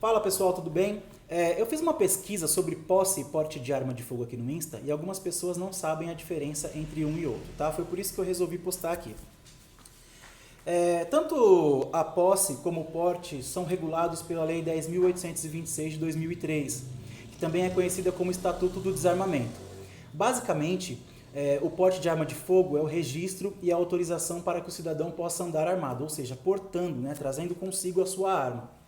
Fala pessoal, tudo bem? Eu fiz uma pesquisa sobre posse e porte de arma de fogo aqui no Insta e algumas pessoas não sabem a diferença entre um e outro, tá? Foi por isso que eu resolvi postar aqui. Tanto a posse como o porte são regulados pela Lei 10.826 de 2003, que também é conhecida como Estatuto do Desarmamento. Basicamente, o porte de arma de fogo é o registro e a autorização para que o cidadão possa andar armado, ou seja, portando, né, trazendo consigo a sua arma.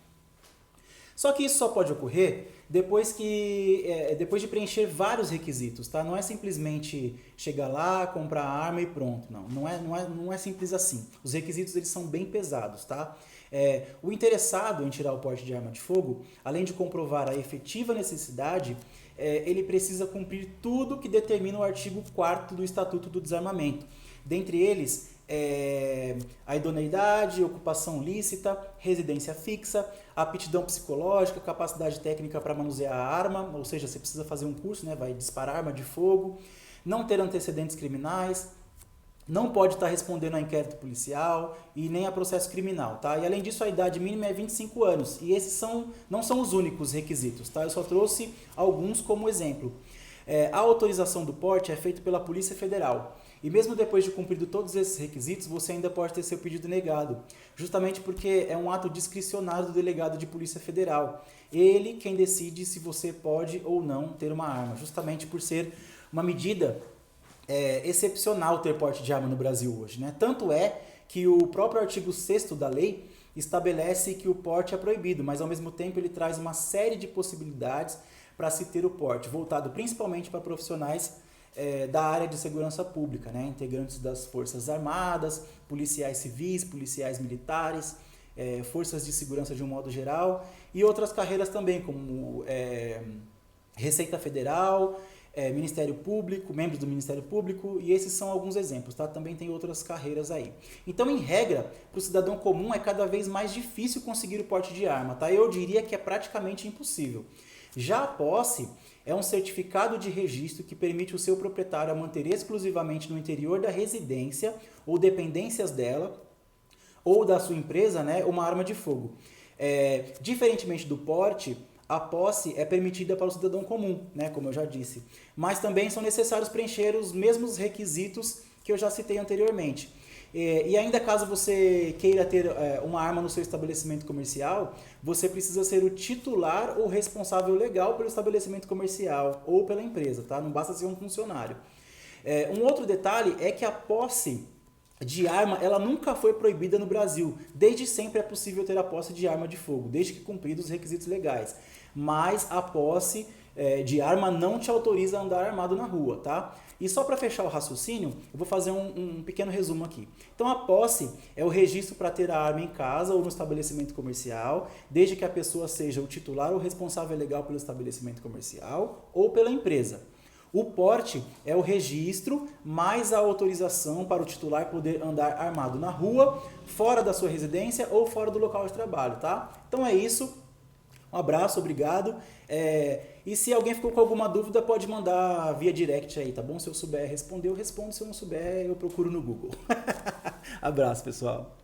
Só que isso só pode ocorrer depois de preencher vários requisitos, tá? Não é simplesmente chegar lá, comprar a arma e pronto. Não é simples assim. Os requisitos eles são bem pesados, tá? O interessado em tirar o porte de arma de fogo, além de comprovar a efetiva necessidade, ele precisa cumprir tudo que determina o artigo 4º do Estatuto do Desarmamento. Dentre eles, a idoneidade, ocupação lícita, residência fixa, aptidão psicológica, capacidade técnica para manusear a arma, ou seja, você precisa fazer um curso, né, vai disparar arma de fogo, não ter antecedentes criminais, não pode estar respondendo a inquérito policial e nem a processo criminal, tá? E além disso, a idade mínima é 25 anos, e esses não são os únicos requisitos, tá? Eu só trouxe alguns como exemplo. A autorização do porte é feita pela Polícia Federal. E mesmo depois de cumprido todos esses requisitos, você ainda pode ter seu pedido negado, justamente porque é um ato discricionário do delegado de Polícia Federal. Ele quem decide se você pode ou não ter uma arma, justamente por ser uma medida excepcional ter porte de arma no Brasil hoje, né? Tanto é que o próprio artigo 6º da lei estabelece que o porte é proibido, mas ao mesmo tempo ele traz uma série de possibilidades para se ter o porte, voltado principalmente para profissionais da área de segurança pública, né? Integrantes das Forças Armadas, policiais civis, policiais militares, forças de segurança de um modo geral e outras carreiras também, como Receita Federal, Ministério Público, membros do Ministério Público, e esses são alguns exemplos, tá? Também tem outras carreiras aí. Então, em regra, para o cidadão comum é cada vez mais difícil conseguir o porte de arma, tá? Eu diria que é praticamente impossível. Já a posse é um certificado de registro que permite o seu proprietário a manter exclusivamente no interior da residência ou dependências dela ou da sua empresa, né, uma arma de fogo. Diferentemente do porte, a posse é permitida para o cidadão comum, né, como eu já disse, mas também são necessários preencher os mesmos requisitos que eu já citei anteriormente. E ainda caso você queira ter uma arma no seu estabelecimento comercial, você precisa ser o titular ou responsável legal pelo estabelecimento comercial ou pela empresa, tá? Não basta ser um funcionário. Um outro detalhe é que a posse de arma, ela nunca foi proibida no Brasil. Desde sempre é possível ter a posse de arma de fogo, desde que cumpridos os requisitos legais. Mas a posse de arma não te autoriza a andar armado na rua, tá? E só para fechar o raciocínio, eu vou fazer um pequeno resumo aqui. Então a posse é o registro para ter a arma em casa ou no estabelecimento comercial, desde que a pessoa seja o titular ou responsável legal pelo estabelecimento comercial ou pela empresa. O porte é o registro mais a autorização para o titular poder andar armado na rua, fora da sua residência ou fora do local de trabalho, tá? Então é isso. Um abraço, obrigado. E se alguém ficou com alguma dúvida, pode mandar via direct aí, tá bom? Se eu souber responder, eu respondo. Se eu não souber, eu procuro no Google. Abraço, pessoal.